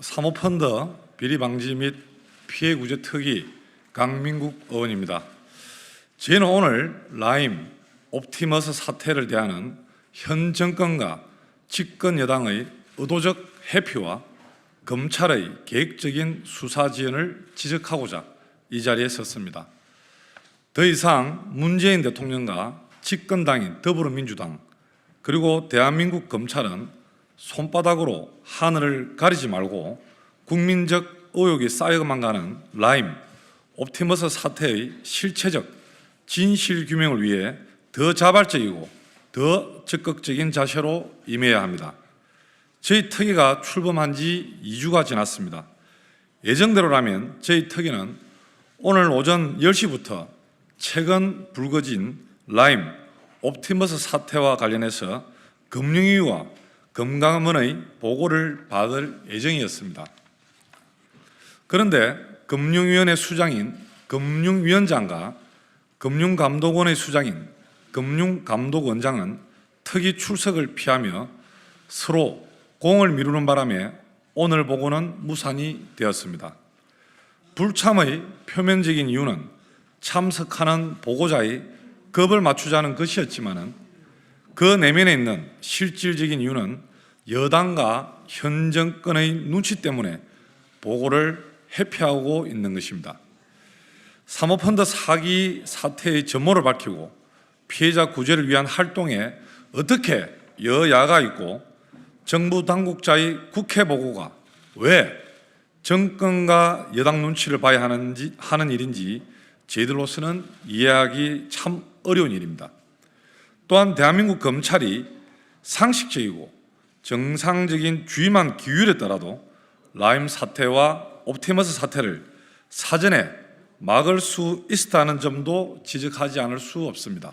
사모펀드 비리 방지 및 피해 구제 특위 강민국 의원입니다. 저희는 오늘 라임 옵티머스 사태를 대하는 현 정권과 집권 여당의 의도적 회피와 검찰의 계획적인 수사 지연을 지적하고자 이 자리에 섰습니다. 더 이상 문재인 대통령과 집권당인 더불어민주당 그리고 대한민국 검찰은 손바닥으로 하늘을 가리지 말고 국민적 의혹이 쌓여만 가는 라임 옵티머스 사태의 실체적 진실 규명을 위해 더 자발적이고 더 적극적인 자세로 임해야 합니다. 저희 특위가 출범한 지 2주가 지났습니다. 예정대로라면 저희 특위는 오늘 오전 10시부터 최근 불거진 라임 옵티머스 사태와 관련해서 금융위와 금감원의 보고를 받을 예정이었습니다. 그런데 금융위원회 수장인 금융위원장과 금융감독원의 수장인 금융감독원장은 특위 출석을 피하며 서로 공을 미루는 바람에 오늘 보고는 무산이 되었습니다. 불참의 표면적인 이유는 참석하는 보고자의 겁을 맞추자는 것이었지만 그 내면에 있는 실질적인 이유는 여당과 현 정권의 눈치 때문에 보고를 회피하고 있는 것입니다. 사모펀드 사기 사태의 전모를 밝히고 피해자 구제를 위한 활동에 어떻게 여야가 있고 정부 당국자의 국회 보고가 왜 정권과 여당 눈치를 봐야 하는 일인지 저희들로서는 이해하기 참 어려운 일입니다. 또한 대한민국 검찰이 상식적이고 정상적인 주의만 기울였더라도 라임 사태와 옵티머스 사태를 사전에 막을 수 있었다는 점도 지적하지 않을 수 없습니다.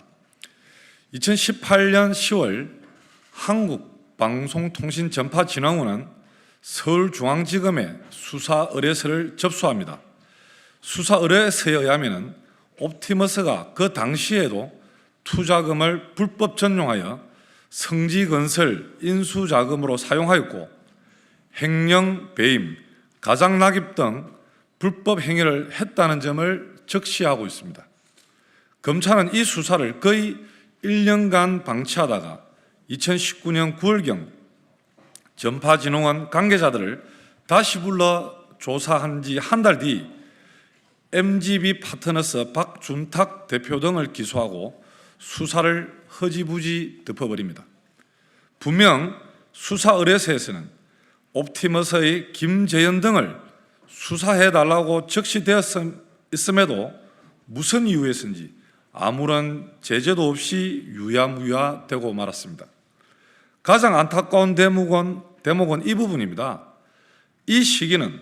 2018년 10월 한국방송통신전파진흥원은 서울중앙지검에 수사 의뢰서를 접수합니다. 수사 의뢰서에 의하면 옵티머스가 그 당시에도 투자금을 불법 전용하여 성지건설 인수자금으로 사용하였고 횡령, 배임, 가장낙입 등 불법 행위를 했다는 점을 적시하고 있습니다. 검찰은 이 수사를 거의 1년간 방치하다가 2019년 9월경 전파진흥원 관계자들을 다시 불러 조사한 지 한 달 뒤 MGB 파트너스 박준탁 대표 등을 기소하고 수사를 허지부지 덮어버립니다. 분명 수사 의뢰서에서는 옵티머스의 김재현 등을 수사해달라고 적시되었음에도 무슨 이유에서인지 아무런 제재도 없이 유야무야되고 말았습니다. 가장 안타까운 대목은 이 부분입니다. 이 시기는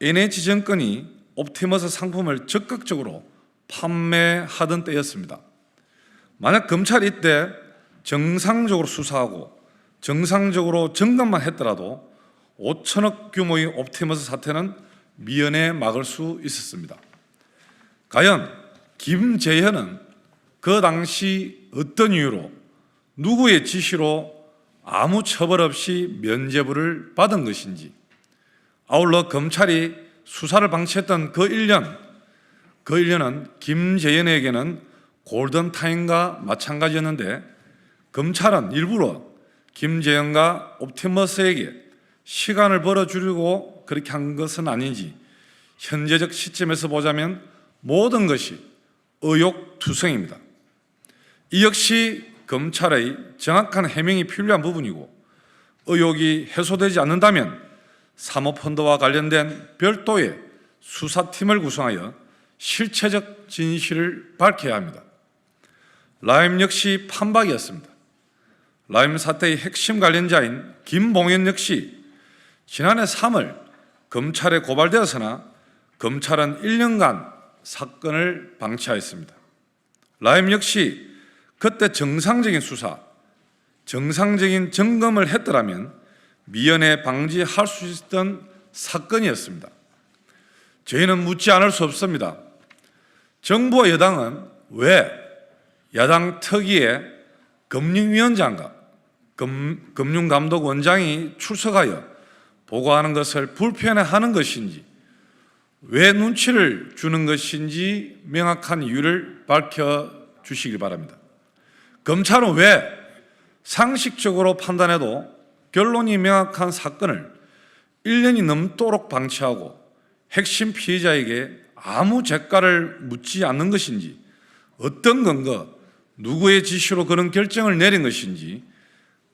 NH정권이 옵티머스 상품을 적극적으로 판매하던 때였습니다. 만약 검찰이 이때 정상적으로 수사하고 정상적으로 점검만 했더라도 5천억 규모의 옵티머스 사태는 미연에 막을 수 있었습니다. 과연 김재현은 그 당시 어떤 이유로 누구의 지시로 아무 처벌 없이 면죄부를 받은 것인지, 아울러 검찰이 수사를 방치했던 그 1년은 김재현에게는 골든타임과 마찬가지였는데 검찰은 일부러 김재현과 옵티머스에게 시간을 벌어주려고 그렇게 한 것은 아닌지 현재적 시점에서 보자면 모든 것이 의혹투성입니다. 이 역시 검찰의 정확한 해명이 필요한 부분이고 의혹이 해소되지 않는다면 사모펀드와 관련된 별도의 수사팀을 구성하여 실체적 진실을 밝혀야 합니다. 라임 역시 판박이었습니다. 라임 사태의 핵심 관련자인 김봉현 역시 지난해 3월 검찰에 고발되었으나 검찰은 1년간 사건을 방치하였습니다. 라임 역시 그때 정상적인 수사, 정상적인 점검을 했더라면 미연에 방지할 수 있었던 사건이었습니다. 저희는 묻지 않을 수 없습니다. 정부와 여당은 왜 야당 특위에 금융위원장과 금융감독원장이 출석하여 보고하는 것을 불편해하는 것인지, 왜 눈치를 주는 것인지 명확한 이유를 밝혀주시길 바랍니다. 검찰은 왜 상식적으로 판단해도 결론이 명확한 사건을 1년이 넘도록 방치하고 핵심 피해자에게 아무 대가를 묻지 않는 것인지, 어떤 근거, 누구의 지시로 그런 결정을 내린 것인지,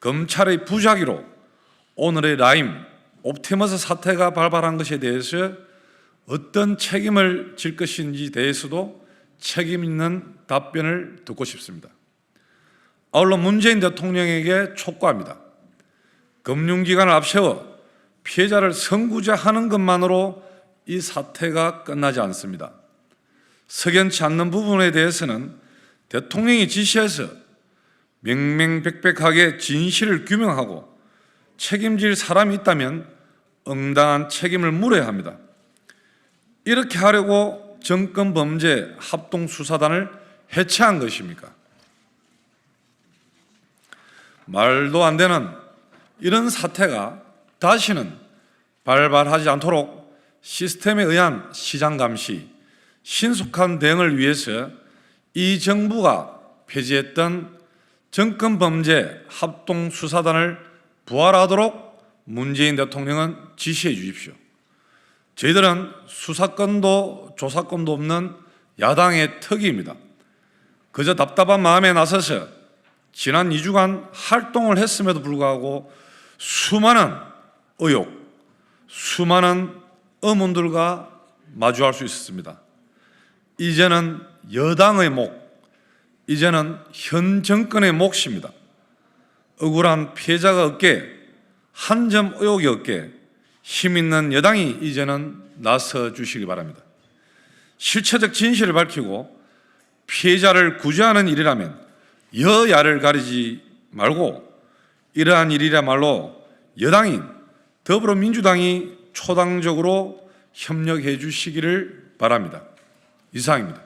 검찰의 부작위로 오늘의 라임, 옵티머스 사태가 발발한 것에 대해서 어떤 책임을 질 것인지 대해서도 책임 있는 답변을 듣고 싶습니다. 아울러 문재인 대통령에게 촉구합니다. 금융기관을 앞세워 피해자를 선구제하는 것만으로 이 사태가 끝나지 않습니다. 석연치 않는 부분에 대해서는 대통령이 지시해서 명명백백하게 진실을 규명하고 책임질 사람이 있다면 응당한 책임을 물어야 합니다. 이렇게 하려고 정권범죄 합동수사단을 해체한 것입니까? 말도 안 되는 이런 사태가 다시는 발발하지 않도록 시스템에 의한 시장 감시, 신속한 대응을 위해서 이 정부가 폐지했던 정권범죄 합동수사단을 부활하도록 문재인 대통령은 지시해 주십시오. 저희들은 수사권도 조사권도 없는 야당의 특위입니다. 그저 답답한 마음에 나서서 지난 2주간 활동을 했음에도 불구하고 수많은 의혹, 수많은 의문들과 마주할 수 있었습니다. 이제는 여당의 몫, 이제는 현 정권의 몫입니다. 억울한 피해자가 없게, 한 점 의혹이 없게 힘 있는 여당이 이제는 나서 주시기 바랍니다. 실체적 진실을 밝히고 피해자를 구제하는 일이라면 여야를 가리지 말고 이러한 일이야말로 여당인 더불어민주당이 초당적으로 협력해 주시기를 바랍니다. 이상입니다.